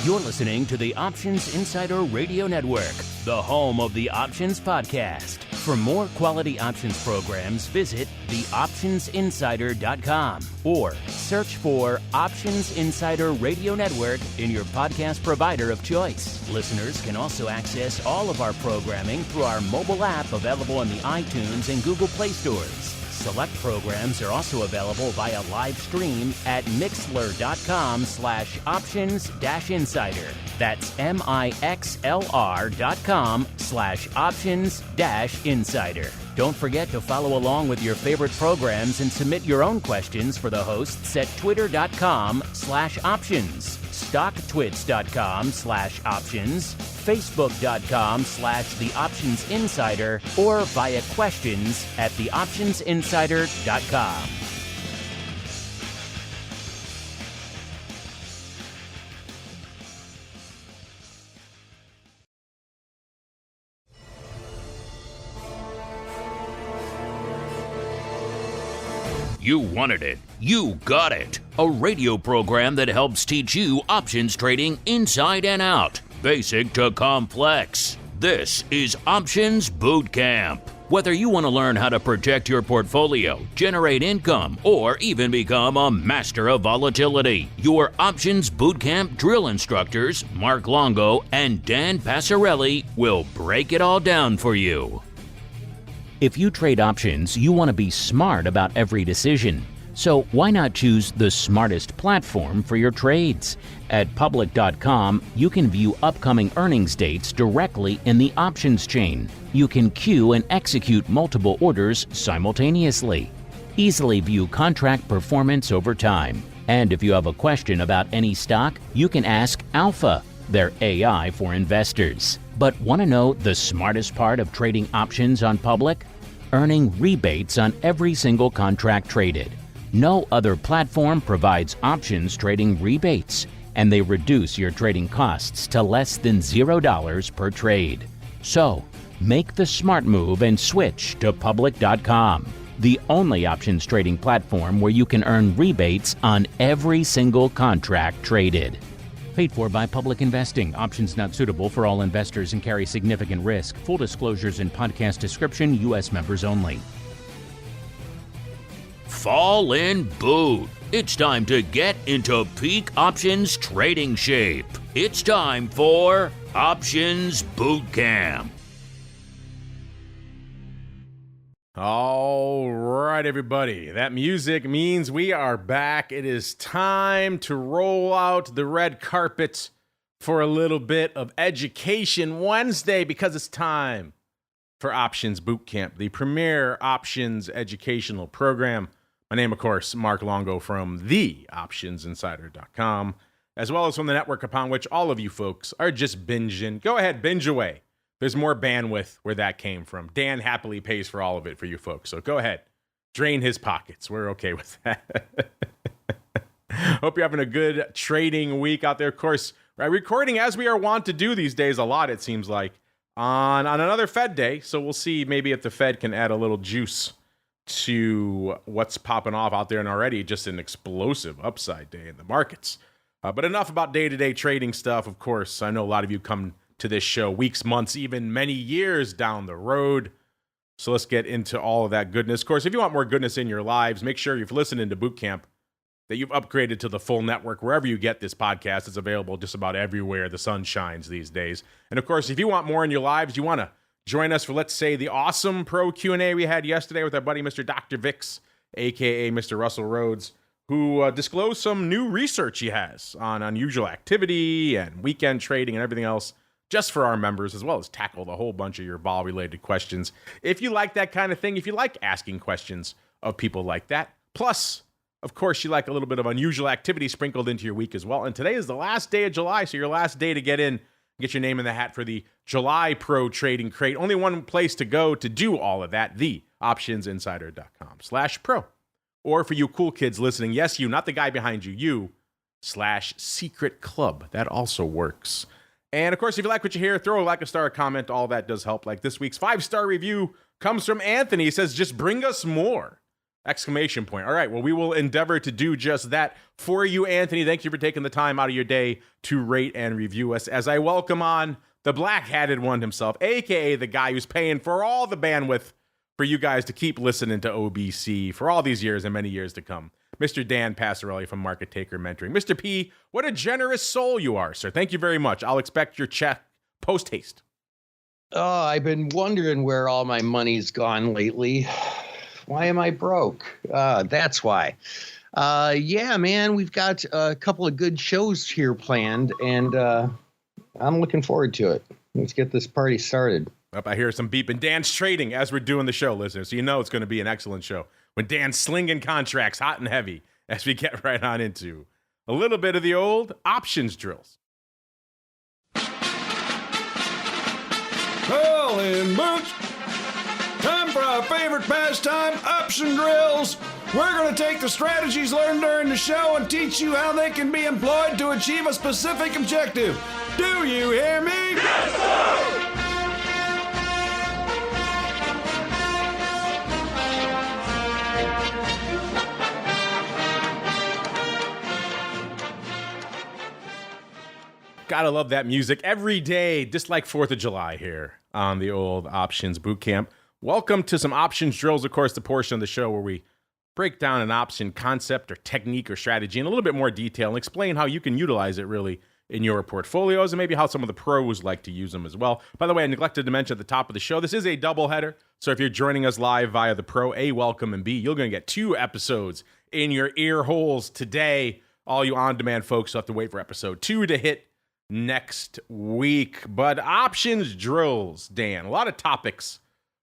You're listening to the Options Insider Radio Network, the home of the Options Podcast. For more quality options programs, visit theoptionsinsider.com or search for Options Insider Radio Network in your podcast provider of choice. Listeners can also access all of our programming through our mobile app available in the iTunes and Google Play stores. Select programs are also available via live stream at mixlr.com/options-insider. That's mixlr.com/options-insider. Don't forget to follow along with your favorite programs and submit your own questions for the hosts at twitter.com/options, stocktwits.com/options, facebook.com/theoptionsinsider, or via questions at theoptionsinsider.com. You wanted it. You got it. A radio program that helps teach you options trading inside and out, basic to complex. This is Options Boot Camp. Whether you want to learn how to protect your portfolio, generate income, or even become a master of volatility, your Options Boot Camp drill instructors, Mark Longo and Dan Passarelli, will break it all down for you. If you trade options, you want to be smart about every decision. So why not choose the smartest platform for your trades? At public.com, you can view upcoming earnings dates directly in the options chain. You can queue and execute multiple orders simultaneously. Easily view contract performance over time. And if you have a question about any stock, you can ask Alpha, their AI for investors. But want to know the smartest part of trading options on Public? Earning rebates on every single contract traded. No other platform provides options trading rebates, and they reduce your trading costs to less than $0 per trade. So, make the smart move and switch to Public.com, the only options trading platform where you can earn rebates on every single contract traded. Paid for by Public Investing. Options not suitable for all investors and carry significant risk. Full disclosures in podcast description. U.S. members only. Fall in boot. It's time to get into peak options trading shape. It's time for Options Boot Camp. All right, everybody. That music means we are back. It is time to roll out the red carpet for a little bit of Education Wednesday, because it's time for Options Boot Camp, the premier options educational program. My name, of course, Mark Longo from theoptionsinsider.com, as well as from the network upon which all of you folks are just binging. Go ahead, binge away. There's more bandwidth where that came from. Dan happily pays for all of it for you folks. So go ahead. Drain his pockets. We're okay with that. Hope you're having a good trading week out there. Of course, right, recording as we are wont to do these days a lot, it seems like, on another Fed day. So we'll see maybe if the Fed can add a little juice to what's popping off out there, and already just an explosive upside day in the markets. But enough about day-to-day trading stuff. Of course, I know a lot of you come to this show weeks, months, even many years down the road. So let's get into all of that goodness. Of course, if you want more goodness in your lives, make sure you've listened to Boot Camp, that you've upgraded to the full network. Wherever you get this podcast, it's available just about everywhere the sun shines these days. And of course, if you want more in your lives, you want to join us for, let's say, the awesome pro Q&A we had yesterday with our buddy Mr. Dr. Vix, a.k.a. Mr. Russell Rhodes, who disclosed some new research he has on unusual activity and weekend trading and everything else, just for our members, as well as tackled a whole bunch of your vol-related questions. If you like that kind of thing, if you like asking questions of people like that, plus, of course, you like a little bit of unusual activity sprinkled into your week as well. And today is the last day of July, so your last day to get in, get your name in the hat for the July Pro Trading Crate. Only one place to go to do all of that, theoptionsinsider.com/pro. Or for you cool kids listening, yes, you, not the guy behind you, /secret club. That also works. And of course, if you like what you hear, throw a like, a star, a comment. All that does help. Like this week's 5-star review comes from Anthony. He says, just bring us more. Exclamation point. All right, well, we will endeavor to do just that for you, Anthony. Thank you for taking the time out of your day to rate and review us as I welcome on the black-hatted one himself, a.k.a. the guy who's paying for all the bandwidth for you guys to keep listening to OBC for all these years and many years to come. Mr. Dan Passarelli from Market Taker Mentoring. Mr. P, what a generous soul you are, sir. Thank you very much. I'll expect your check post-haste. Oh, I've been wondering where all my money's gone lately. Why am I broke? That's why. Yeah, man, we've got a couple of good shows here planned, and I'm looking forward to it. Let's get this party started. Up, I hear some beeping. Dan's trading as we're doing the show, listeners, so you know it's going to be an excellent show. When Dan's slinging contracts hot and heavy as we get right on into a little bit of the old options drills. Well, in boots, time for our favorite pastime, option drills. We're going to take the strategies learned during the show and teach you how they can be employed to achieve a specific objective. Do you hear me? Yes, sir! Gotta love that music every day, just like 4th of July here on the old Options Bootcamp. Welcome to some Options Drills, of course, the portion of the show where we break down an option concept or technique or strategy in a little bit more detail and explain how you can utilize it really in your portfolios and maybe how some of the pros like to use them as well. By the way, I neglected to mention at the top of the show, this is a doubleheader. So if you're joining us live via the Pro, A, welcome, and B, you're going to get 2 episodes in your ear holes today. All you on-demand folks will have to wait for episode 2 to hit next week. But options drills, Dan, a lot of topics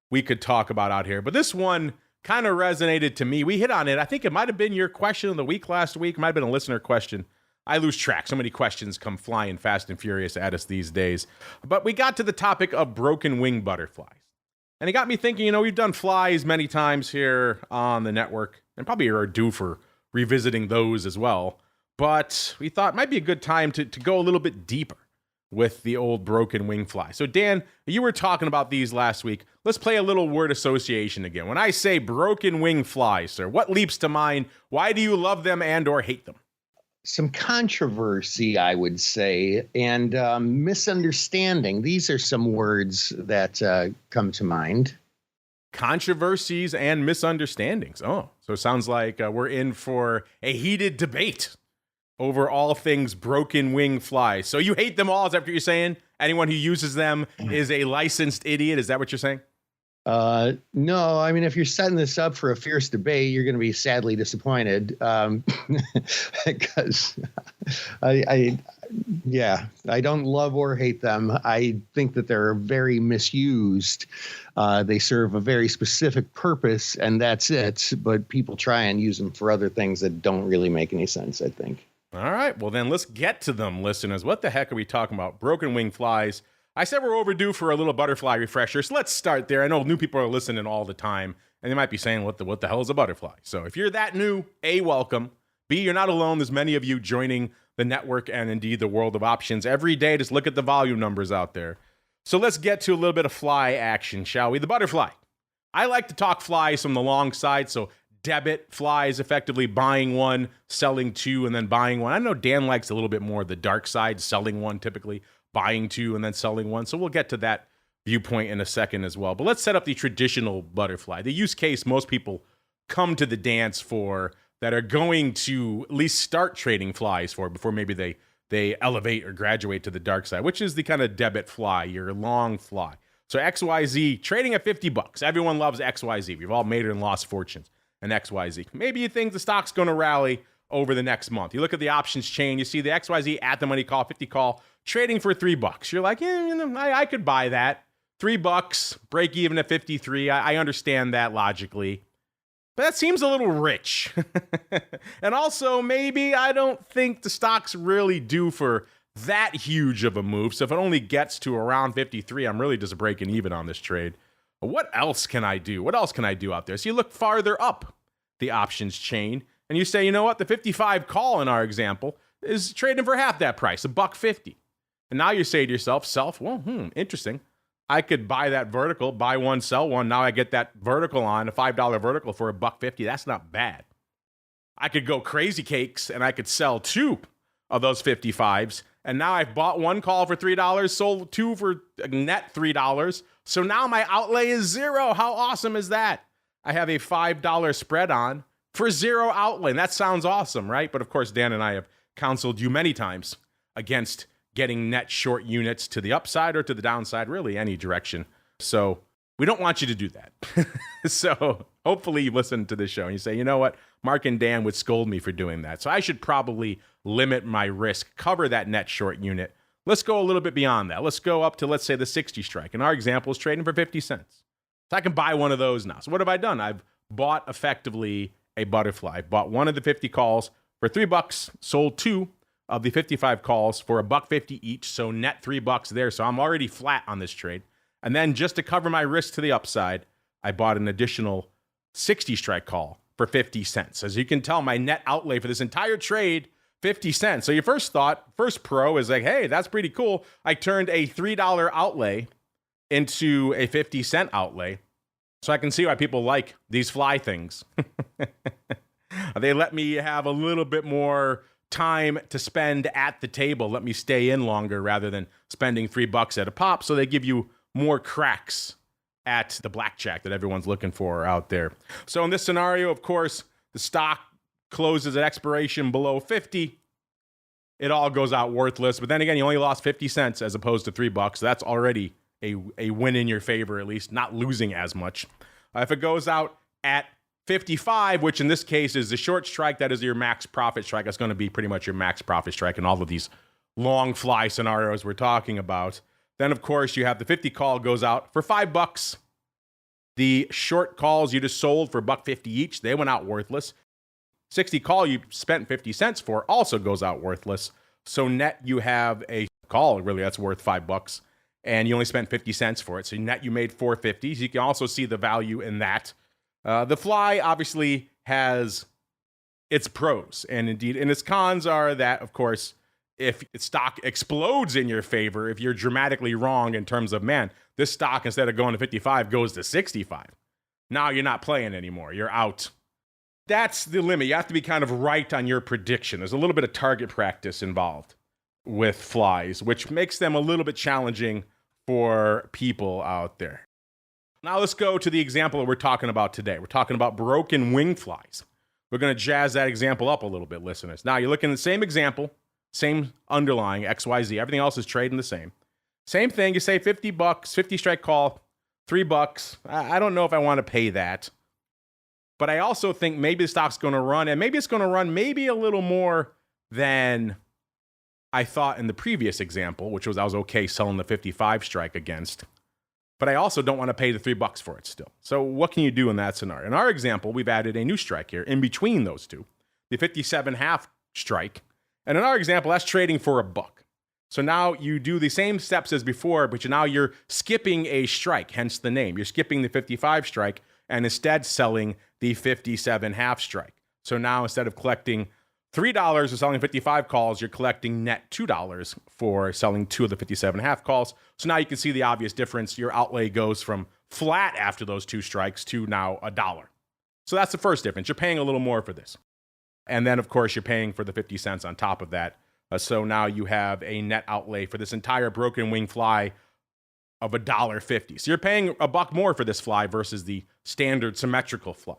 we could talk about out here, but this one kind of resonated to me. We hit on it. I think it might have been your question of the week last week. Might have been a listener question. I lose track. So many questions come flying fast and furious at us these days. But we got to the topic of broken wing butterflies. And it got me thinking, you know, we've done flies many times here on the network and probably are due for revisiting those as well. But we thought it might be a good time to go a little bit deeper with the old broken wing fly. So Dan, you were talking about these last week. Let's play a little word association again. When I say broken wing fly, sir, what leaps to mind? Why do you love them and or hate them? Some controversy, I would say, and misunderstanding. These are some words that come to mind. Controversies and misunderstandings. Oh, so it sounds like we're in for a heated debate over all things broken wing flies. So you hate them all, is that what you're saying? Anyone who uses them is a licensed idiot, is that what you're saying? No, I mean, if you're setting this up for a fierce debate, you're going to be sadly disappointed. Because I don't love or hate them. I think that they're very misused. They serve a very specific purpose, and that's it. But people try and use them for other things that don't really make any sense, I think. All right, well then let's get to them, listeners. What the heck are we talking about? Broken wing flies. I said we're overdue for a little butterfly refresher, so let's start there. I know new people are listening all the time, and they might be saying, what the hell is a butterfly? So if you're that new, A, welcome. B, you're not alone. There's many of you joining the network and indeed the world of options every day. Just look at the volume numbers out there. So let's get to a little bit of fly action, shall we? The butterfly. I like to talk flies from the long side, so debit flies, effectively buying one, selling 2, and then buying one. I know Dan likes a little bit more the dark side, selling one typically, buying 2, and then selling 1. So we'll get to that viewpoint in a second as well. But let's set up the traditional butterfly, the use case most people come to the dance for that are going to at least start trading flies for before maybe they elevate or graduate to the dark side, which is the kind of debit fly, your long fly. So XYZ, trading at $50. Everyone loves XYZ. We've all made and lost fortunes. And XYZ. Maybe you think the stock's going to rally over the next month. You look at the options chain, you see the XYZ at the money call, 50 call, trading for $3. You're like, yeah, you know, I could buy that. $3, break even at 53. I understand that logically. But that seems a little rich. And also, maybe I don't think the stock's really due for that huge of a move. So if it only gets to around 53, I'm really just breaking even on this trade. What else can I do? What else can I do out there? So you look farther up the options chain and you say, you know what? The 55 call in our example is trading for half that price, $1.50. And now you say to yourself, well, interesting. I could buy that vertical, buy one, sell one. Now I get that vertical on, a $5 vertical for $1.50. That's not bad. I could go crazy cakes and I could sell 2 of those 55s. And now I've bought one call for $3, sold 2 for net $3. So now my outlay is 0. How awesome is that? I have a $5 spread on for 0 outlay. And that sounds awesome, right? But of course, Dan and I have counseled you many times against getting net short units to the upside or to the downside, really any direction. So we don't want you to do that. So hopefully you listen to this show and you say, you know what? Mark and Dan would scold me for doing that. So I should probably limit my risk, cover that net short unit. Let's go a little bit beyond that. Let's go up to, let's say, the 60 strike. And our example is trading for 50 cents. So I can buy one of those now. So what have I done? I've bought effectively a butterfly. Bought one of the 50 calls for $3, sold 2 of the 55 calls for $1.50 each. So net $3 there. So I'm already flat on this trade. And then just to cover my risk to the upside, I bought an additional 60 strike call for 50 cents. As you can tell, my net outlay for this entire trade, 50 cents. So your first pro is like, hey, that's pretty cool. I turned a $3 outlay into a 50-cent outlay. So I can see why people like these fly things. They let me have a little bit more time to spend at the table. Let me stay in longer rather than spending $3 at a pop. So they give you more cracks at the blackjack that everyone's looking for out there. So in this scenario, of course, the stock closes at expiration below 50. It all goes out worthless. But then again, you only lost 50 cents as opposed to $3. So that's already a win in your favor, at least not losing as much. If it goes out at 55, which in this case is the short strike, that is your max profit strike. That's going to be pretty much your max profit strike in all of these long fly scenarios we're talking about. Then, of course, you have the 50 call goes out for $5. The short calls you just sold for $1.50 each, they went out worthless. 60 call you spent 50 cents for also goes out worthless. So net you have a call, really, that's worth $5. And you only spent 50 cents for it. So net you made $4.50. So you can also see the value in that. The fly obviously has its pros, and indeed, and its cons are that, of course, if stock explodes in your favor, if you're dramatically wrong in terms of, man, this stock instead of going to 55 goes to 65. Now you're not playing anymore. You're out. That's the limit. You have to be kind of right on your prediction. There's a little bit of target practice involved with flies, which makes them a little bit challenging for people out there. Now let's go to the example that we're talking about today. We're talking about broken wing flies. We're going to jazz that example up a little bit, listeners. Now you're looking at the same example, same underlying XYZ. Everything else is trading the same. Same thing. You say $50, 50 strike call, $3. I don't know if I want to pay that. But I also think maybe the stock's going to run, and maybe it's going to run maybe a little more than I thought in the previous example, which was I was okay selling the 55 strike against. But I also don't want to pay the $3 for it still. So what can you do in that scenario? In our example, we've added a new strike here in between those two, the 57.5 strike. And in our example, that's trading for $1. So now you do the same steps as before, but now you're skipping a strike, hence the name. You're skipping the 55 strike and instead selling the 57.5 strike. So now instead of collecting $3 for selling 55 calls, you're collecting net $2 for selling 2 of the 57.5 calls. So now you can see the obvious difference. Your outlay goes from flat after those 2 strikes to now $1. So that's the first difference. You're paying a little more for this. And then, of course, you're paying for the 50 cents on top of that. So now you have a net outlay for this entire broken wing fly of $1.50. So you're paying $1 more for this fly versus the standard symmetrical fly.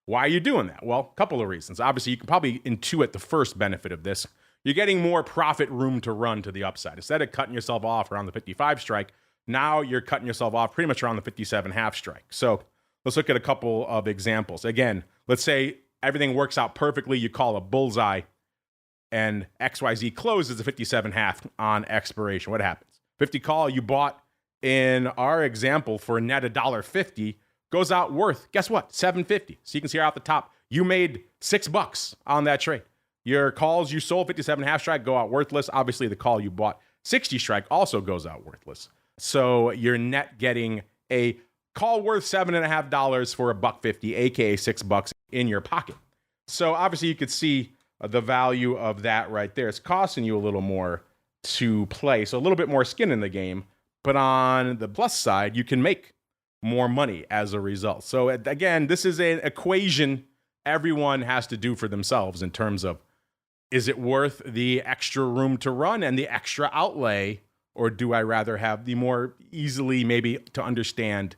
Why are you doing that? Well, a couple of reasons. Obviously, you can probably intuit the first benefit of this. You're getting more profit room to run to the upside. Instead of cutting yourself off around the 55 strike, now you're cutting yourself off pretty much around the 57.5 strike. So let's look at a couple of examples. Again, let's say everything works out perfectly. You call a bullseye and XYZ closes the 57.5 on expiration. What happens? 50 call you bought in our example for net $1.50 goes out worth, guess what? $7.50. So you can see here off the top, you made $6 on that trade. Your calls you sold 57.5 strike go out worthless. Obviously, the call you bought 60 strike also goes out worthless. So you're net getting a call worth $7.50 for $1.50, aka $6 in your pocket. So obviously, you could see the value of that right there. It's costing you a little more to play, so a little bit more skin in the game. But on the plus side, you can make more money as a result. So again, this is an equation everyone has to do for themselves in terms of, is it worth the extra room to run and the extra outlay, or do I rather have the more easily maybe to understand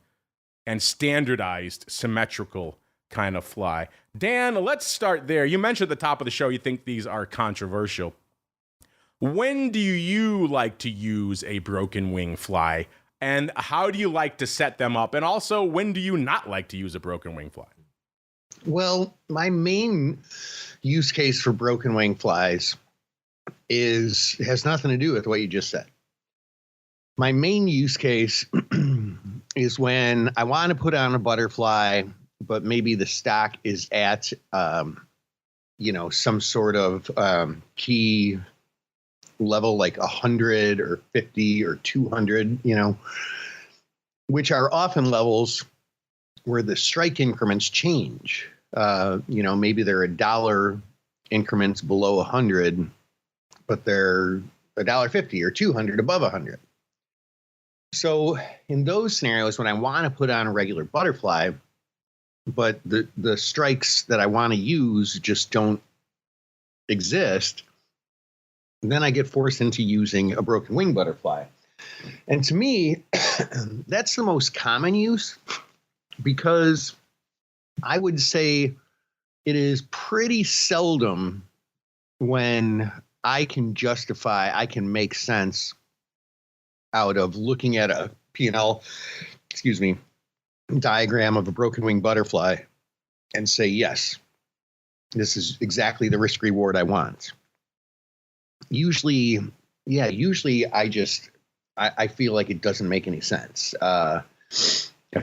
and standardized symmetrical kind of fly? Dan, let's start there. You mentioned at the top of the show you think these are controversial. When do you like to use a broken wing fly, and how do you like to set them up? And also, when do you not like to use a broken wing fly? Well, my main use case for broken wing flies has nothing to do with what you just said. My main use case is when I want to put on a butterfly, but maybe the stock is at, some sort of key level, like 100 or 50 or 200, which are often levels where the strike increments change. Maybe they're $1 increments below 100, but they're $1.50 or 200 above 100. So in those scenarios, when I want to put on a regular butterfly, but the strikes that I want to use just don't exist, then I get forced into using a broken wing butterfly. And to me, that's the most common use, because I would say it is pretty seldom when I can make sense out of looking at a P&L, diagram of a broken wing butterfly and say, yes, this is exactly the risk reward I want. Usually I feel like it doesn't make any sense. I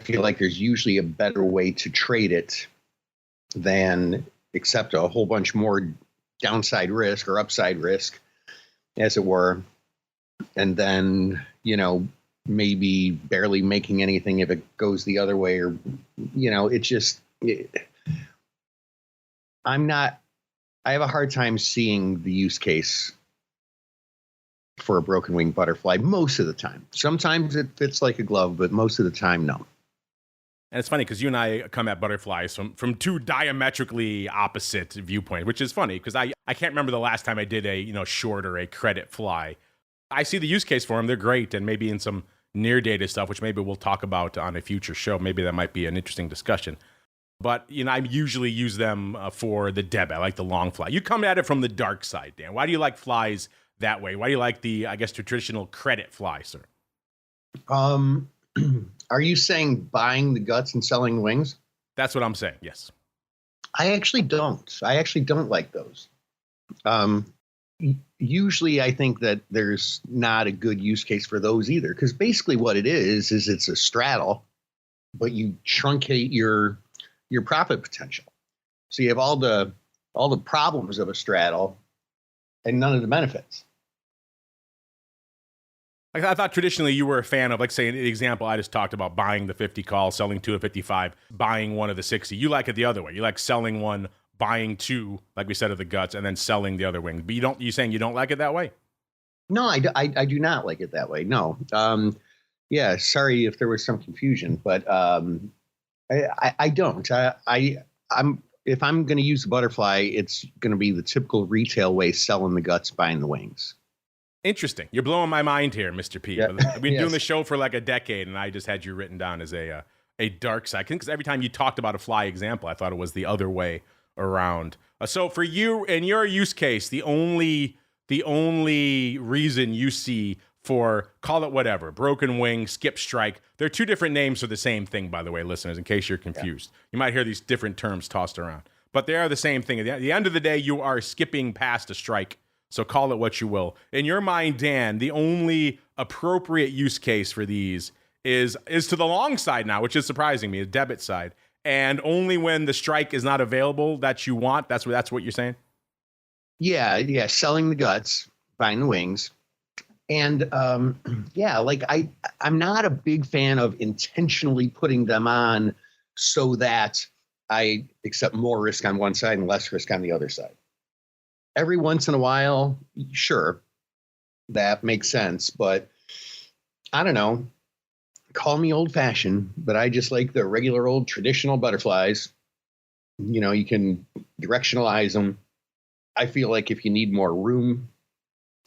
feel like there's usually a better way to trade it than accept a whole bunch more downside risk or upside risk, as it were. And then, maybe barely making anything if it goes the other way, or, I have a hard time seeing the use case for a broken wing butterfly most of the time. Sometimes it fits like a glove, but most of the time, no. And it's funny because you and I come at butterflies from two diametrically opposite viewpoints, which is funny because I can't remember the last time I did a short or a credit fly. I see the use case for them. They're great. And maybe in some near data stuff, which maybe we'll talk about on a future show, maybe that might be an interesting discussion. But, I usually use them for the deb. I like the long fly. You come at it from the dark side, Dan. Why do you like flies that way? Why do you like the, traditional credit fly, sir? Are you saying buying the guts and selling the wings? That's what I'm saying, yes. I actually don't. like those. Usually I think that there's not a good use case for those either, because basically what it is it's a straddle, but you truncate your profit potential. So you have all the problems of a straddle and none of the benefits. Like, I thought traditionally you were a fan of, like, say, the example I just talked about, buying the 50 call, selling two at 55, buying one of the 60. You like it the other way. You like selling one, buying two, like we said, of the guts, and then selling the other wing. But you saying you don't like it that way? No, I do not like it that way. No. Yeah, sorry if there was some confusion, but I don't. If I'm going to use the butterfly, it's going to be the typical retail way, selling the guts, buying the wings. Interesting. You're blowing my mind here, Mr. P. Yeah. I've been doing the show for like a decade, and I just had you written down as a dark side. Because every time you talked about a fly example, I thought it was the other way around. So for you, in your use case, the only reason you see for, call it whatever, broken wing, skip strike, they're two different names for the same thing, by the way, listeners, in case you're confused. Yeah. You might hear these different terms tossed around. But they are the same thing. At the end of the day, you are skipping past a strike. So call it what you will. In your mind, Dan, the only appropriate use case for these is to the long side now, which is surprising me, the debit side. And only when the strike is not available that you want. That's what you're saying? Yeah, selling the guts, buying the wings. And I'm not a big fan of intentionally putting them on so that I accept more risk on one side and less risk on the other side. Every once in a while, sure, that makes sense. But I don't know, call me old fashioned, but I just like the regular old traditional butterflies. You can directionalize them. I feel like if you need more room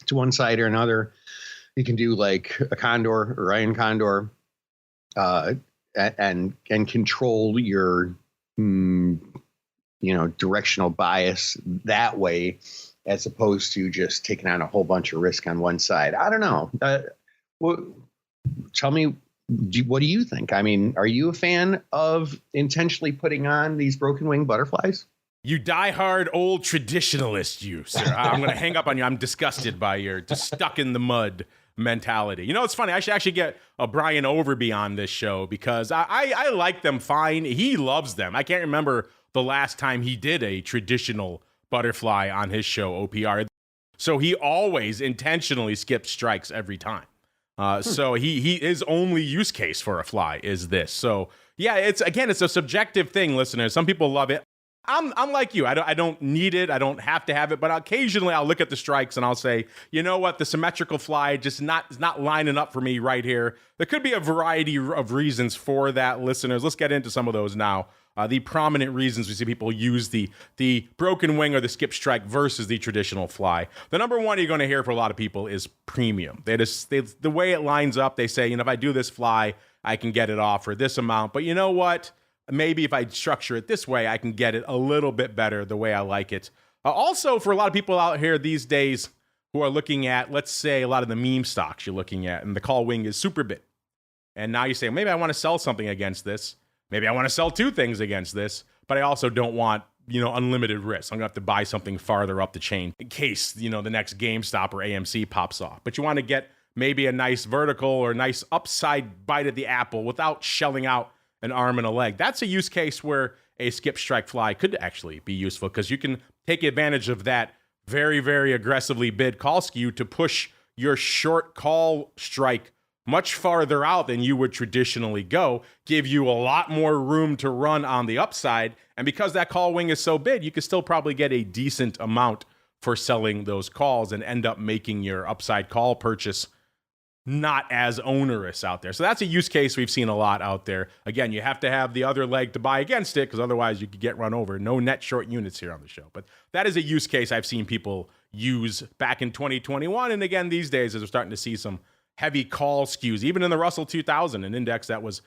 to one side or another, you can do like a condor or Ryan condor, and control your, directional bias that way, as opposed to just taking on a whole bunch of risk on one side. I don't know. Tell me, what do you think? I mean, are you a fan of intentionally putting on these broken wing butterflies? You diehard old traditionalist, you, sir. I'm going to hang up on you. I'm disgusted by your just stuck in the mud mentality. It's funny. I should actually get a Brian Overby on this show because I like them fine. He loves them. I can't remember the last time he did a traditional butterfly on his show, OPR. So he always intentionally skips strikes every time. So his only use case for a fly is this. So yeah, it's a subjective thing, listeners. Some people love it. I'm like you. I don't need it. I don't have to have it. But occasionally I'll look at the strikes and I'll say, you know what? The symmetrical fly just not lining up for me right here. There could be a variety of reasons for that, listeners. Let's get into some of those now. The prominent reasons we see people use the broken wing or the skip strike versus the traditional fly. The number one you're going to hear for a lot of people is premium. The way it lines up, they say, if I do this fly, I can get it off for this amount. But you know what? Maybe if I structure it this way, I can get it a little bit better the way I like it. Also, for a lot of people out here these days who are looking at, let's say, a lot of the meme stocks you're looking at, and the call wing is super bit. And now you say, maybe I want to sell something against this. Maybe I want to sell two things against this, but I also don't want, unlimited risk. I'm going to have to buy something farther up the chain in case, the next GameStop or AMC pops off. But you want to get maybe a nice vertical or nice upside bite at the apple without shelling out an arm and a leg. That's a use case where a skip strike fly could actually be useful because you can take advantage of that very, very aggressively bid call skew to push your short call strike much farther out than you would traditionally go, give you a lot more room to run on the upside. And because that call wing is so big, you could still probably get a decent amount for selling those calls and end up making your upside call purchase not as onerous out there. So that's a use case we've seen a lot out there. Again, you have to have the other leg to buy against it because otherwise you could get run over. No net short units here on the show. But that is a use case I've seen people use back in 2021. And again, these days, as we're starting to see some heavy call skews, even in the Russell 2000, an index that was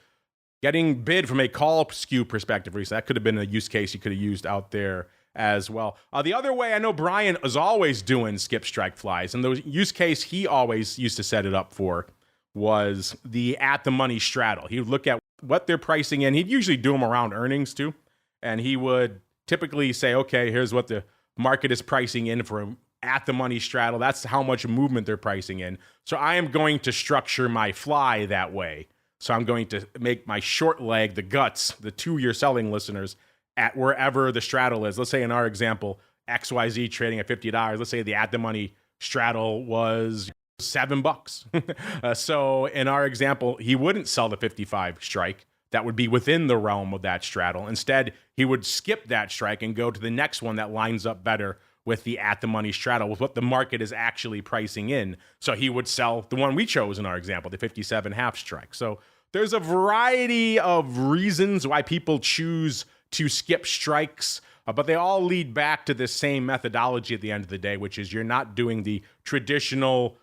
getting bid from a call skew perspective recently. That could have been a use case you could have used out there as well. The other way, I know Brian is always doing skip strike flies, and the use case he always used to set it up for was the at the money straddle. He would look at what they're pricing in. He'd usually do them around earnings too, and he would typically say, okay, here's what the market is pricing in for at the money straddle. That's how much movement they're pricing in. So I am going to structure my fly that way. So I'm going to make my short leg, the guts, the two you're selling, listeners, at wherever the straddle is. Let's say in our example, XYZ trading at $50. Let's say the at the money straddle was $7. So in our example, he wouldn't sell the 55 strike. That would be within the realm of that straddle. Instead, he would skip that strike and go to the next one that lines up better with the at the money straddle, with what the market is actually pricing in. So he would sell the one we chose in our example, the 57 half strike. So there's a variety of reasons why people choose to skip strikes, but they all lead back to the same methodology at the end of the day, which is you're not doing the traditional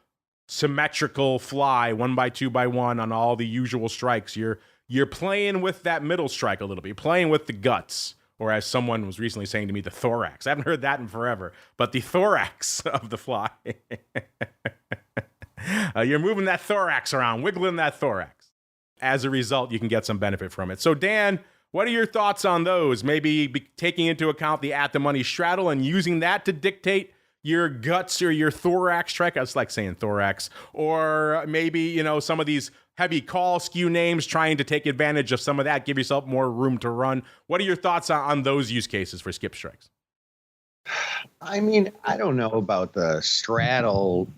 symmetrical fly 1 by 2 by 1 on all the usual strikes. You're playing with that middle strike a little bit. You're playing with the guts, or as someone was recently saying to me, the thorax. I haven't heard that in forever, but the thorax of the fly. You're moving that thorax around, wiggling that thorax. As a result, you can get some benefit from it. So Dan, what are your thoughts on those? Maybe taking into account the at the money straddle and using that to dictate your guts or your thorax strike. I was like saying thorax. Or maybe, some of these heavy call skew names, trying to take advantage of some of that, give yourself more room to run. What are your thoughts on those use cases for skip strikes? I mean, I don't know about the straddle.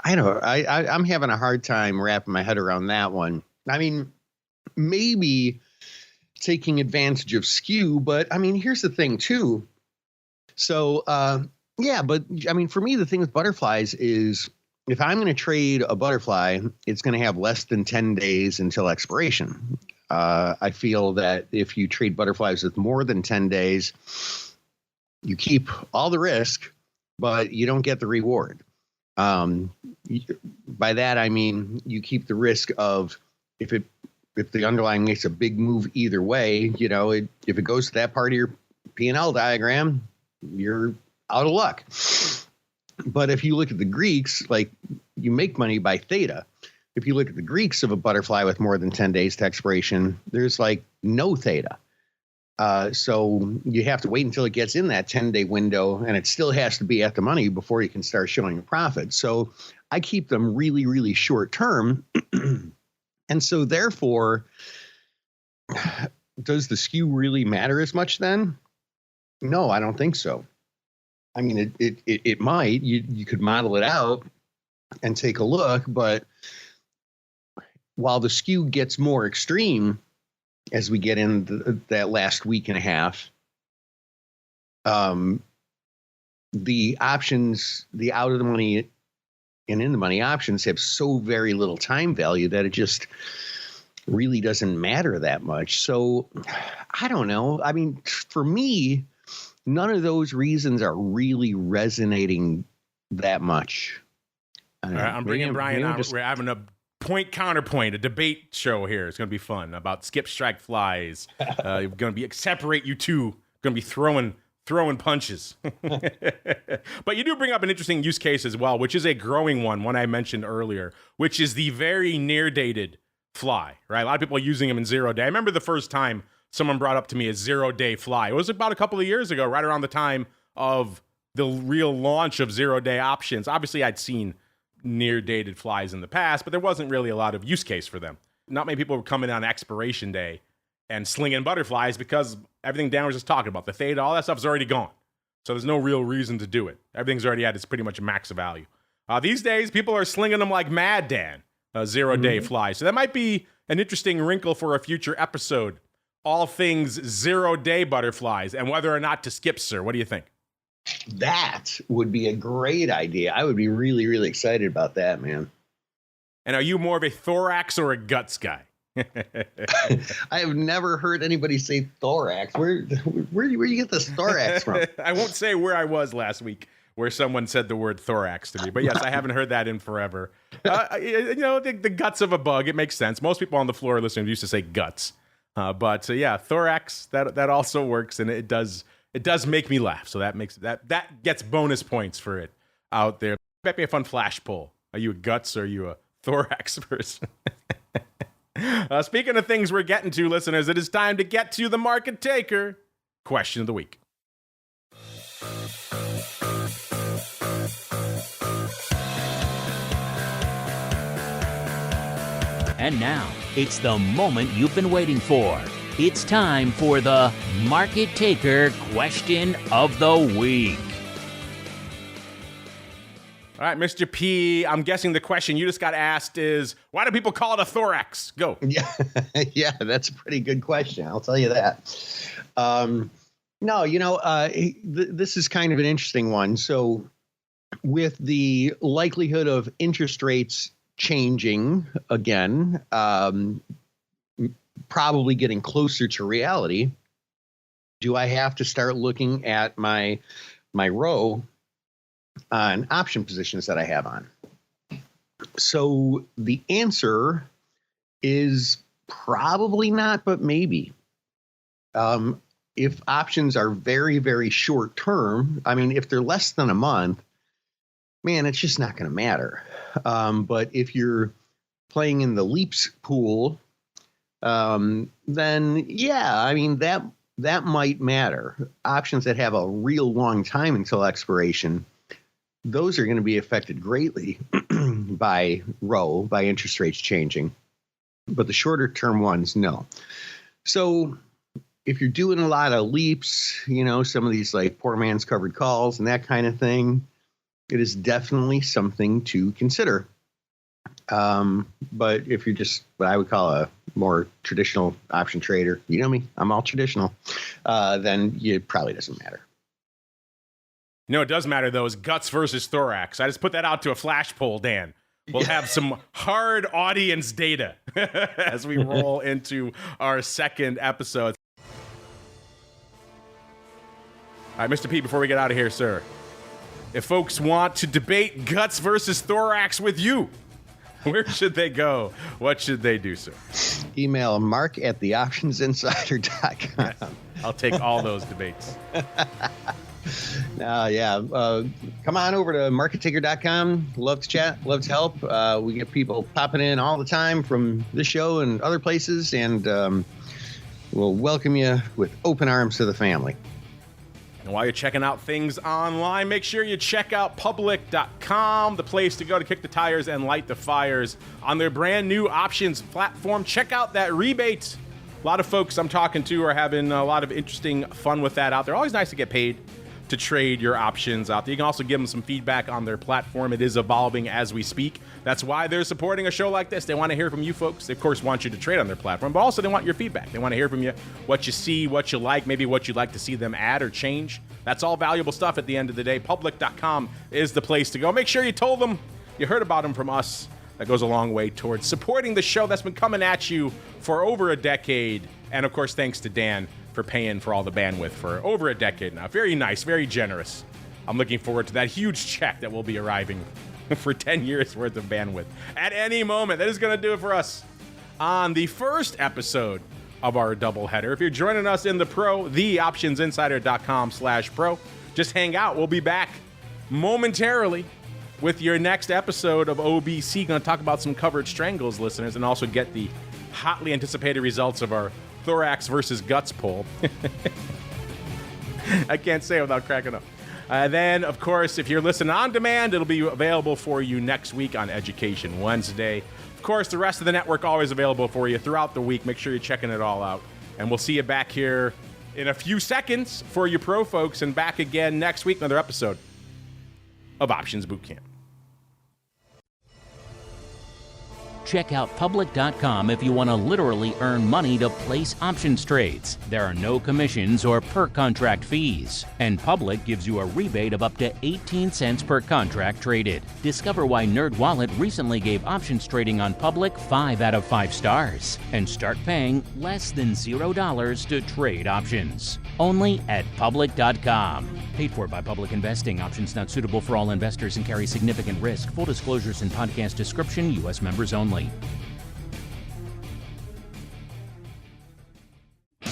I'm having a hard time wrapping my head around that one. I mean, maybe taking advantage of skew, but I mean, here's the thing too. So, but I mean, for me, the thing with butterflies is if I'm going to trade a butterfly, it's going to have less than 10 days until expiration. I feel that if you trade butterflies with more than 10 days, you keep all the risk, but you don't get the reward. By that, I mean, you keep the risk of if the underlying makes a big move either way, you know, if it goes to that part of your P&L diagram, you're out of luck. But if you look at the Greeks, like you make money by theta. If you look at the Greeks of a butterfly with more than 10 days to expiration, there's like no theta. So you have to wait until it gets in that 10-day window, and it still has to be at the money before you can start showing a profit. So I keep them really, really short term. And so therefore, does the skew really matter as much then? No, I don't think so. I mean, it might. You could model it out and take a look, but while the skew gets more extreme as we get in that last week and a half, the options, the out of the money and in the money options have so very little time value that it just really doesn't matter that much. So I don't know. I mean, for me, none of those reasons are really resonating that much. All right, I'm bringing Brian on. We're having a point counterpoint, a debate show here. It's going to be fun about skip strike flies. You're going to be separate you two. Going to be throwing punches. But you do bring up an interesting use case as well, which is a growing one I mentioned earlier, which is the very near dated fly, right? A lot of people are using them in 0 day. I remember the first time someone brought up to me a 0 day fly. It was about a couple of years ago, right around the time of the real launch of 0 day options. Obviously, I'd seen near dated flies in the past, but there wasn't really a lot of use case for them. Not many people were coming on expiration day and slinging butterflies because everything Dan was just talking about, the theta, all that stuff is already gone. So there's no real reason to do it. Everything's already at its pretty much max value. These days, people are slinging them like mad, Dan, 0 day flies. So that might be an interesting wrinkle for a future episode. All things 0 day butterflies and whether or not to skip, sir. What do you think? That would be a great idea. I would be really, really excited about that, man. And are you more of a thorax or a guts guy? I have never heard anybody say thorax. Where do you get this thorax from? I won't say where I was last week where someone said the word thorax to me. But yes, I haven't heard that in forever. You know, the guts of a bug, it makes sense. Most people on the floor listening used to say guts. But yeah, thorax, that also works, and it does make me laugh. So that gets bonus points for it out there. Might be a fun flash poll. Are you a guts or are you a thorax person? Speaking of things we're getting to, listeners, it is time to get to the market taker question of the week. And now, it's the moment you've been waiting for. It's time for the Market Taker Question of the Week. All right, Mr. P, I'm guessing the question you just got asked is, why do people call it a thorax? Go. Yeah, that's a pretty good question. I'll tell you that. No, you know, this is kind of an interesting one. So with the likelihood of interest rates changing again, probably getting closer to reality, do I have to start looking at my row on option positions that I have on? So the answer is probably not, but maybe. If options are very, very short term, I mean, if they're less than a month, man, it's just not going to matter. But if you're playing in the leaps pool, then yeah, I mean, that might matter. Options that have a real long time until expiration, those are going to be affected greatly by interest rates changing. But the shorter term ones, no. So if you're doing a lot of leaps, you know, some of these like poor man's covered calls and that kind of thing, it is definitely something to consider. But if you're just what I would call a more traditional option trader, you know me, I'm all traditional, then it probably doesn't matter. You know, it does matter, though, is guts versus thorax. I just put that out to a flash poll, Dan. We'll have some hard audience data as we roll into our second episode. All right, Mr. P, before we get out of here, sir, if folks want to debate guts versus thorax with you, where should they go? What should they do, sir? Email mark@theoptionsinsider.com. I'll take all those debates. Come on over to markettaker.com. Love to chat, love to help. We get people popping in all the time from this show and other places, and we'll welcome you with open arms to the family. And while you're checking out things online, make sure you check out public.com, the place to go to kick the tires and light the fires on their brand new options platform. Check out that rebate. A lot of folks I'm talking to are having a lot of interesting fun with that out there. Always nice to get paid to trade your options out there. You can also give them some feedback on their platform. It is evolving as we speak. That's why they're supporting a show like this. They want to hear from you folks. They, of course, want you to trade on their platform, but also they want your feedback. They want to hear from you what you see, what you like, maybe what you'd like to see them add or change. That's all valuable stuff at the end of the day. Public.com is the place to go. Make sure you told them you heard about them from us. That goes a long way towards supporting the show that's been coming at you for over a decade. And, of course, thanks to Dan for paying for all the bandwidth for over a decade now. Very nice, very generous. I'm looking forward to that huge check that will be arriving for 10 years worth of bandwidth at any moment. That is going to do it for us on the first episode of our doubleheader. If you're joining us in the pro, theoptionsinsider.com/pro, just hang out. We'll be back momentarily with your next episode of OBC. Going to talk about some covered strangles, listeners, and also get the hotly anticipated results of our thorax versus guts poll. I can't say it without cracking up. Then, of course, if you're listening on demand, it'll be available for you next week on Education Wednesday. Of course, the rest of the network always available for you throughout the week. Make sure you're checking it all out. And we'll see you back here in a few seconds for you pro folks, and back again next week, another episode of Options Bootcamp. Check out public.com if you want to literally earn money to place options trades. There are no commissions or per contract fees. And Public gives you a rebate of up to 18 cents per contract traded. Discover why NerdWallet recently gave options trading on Public 5 out of 5 stars. And start paying less than $0 to trade options. Only at public.com. Paid for by Public Investing. Options not suitable for all investors and carry significant risk. Full disclosures and podcast description. U.S. members only.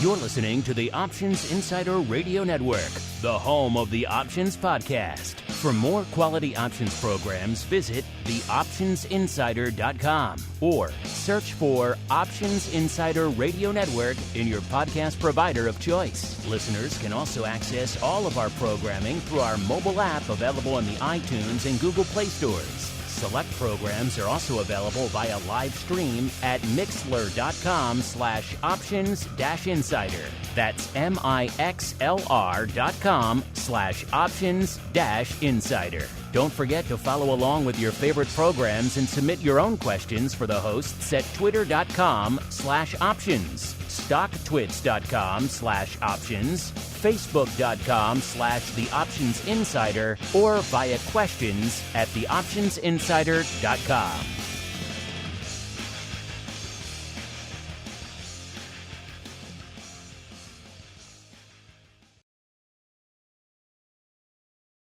You're listening to the Options Insider Radio Network, the home of the Options Podcast. For more quality options programs, visit theoptionsinsider.com or search for Options Insider Radio Network in your podcast provider of choice. Listeners can also access all of our programming through our mobile app available in the iTunes and Google Play stores. Select programs are also available via live stream at mixlr.com/options-insider. That's mixlr.com/options-insider. Don't forget to follow along with your favorite programs and submit your own questions for the hosts at twitter.com/options, stocktwits.com/options, facebook.com/theoptionsinsider, or via questions at theoptionsinsider.com.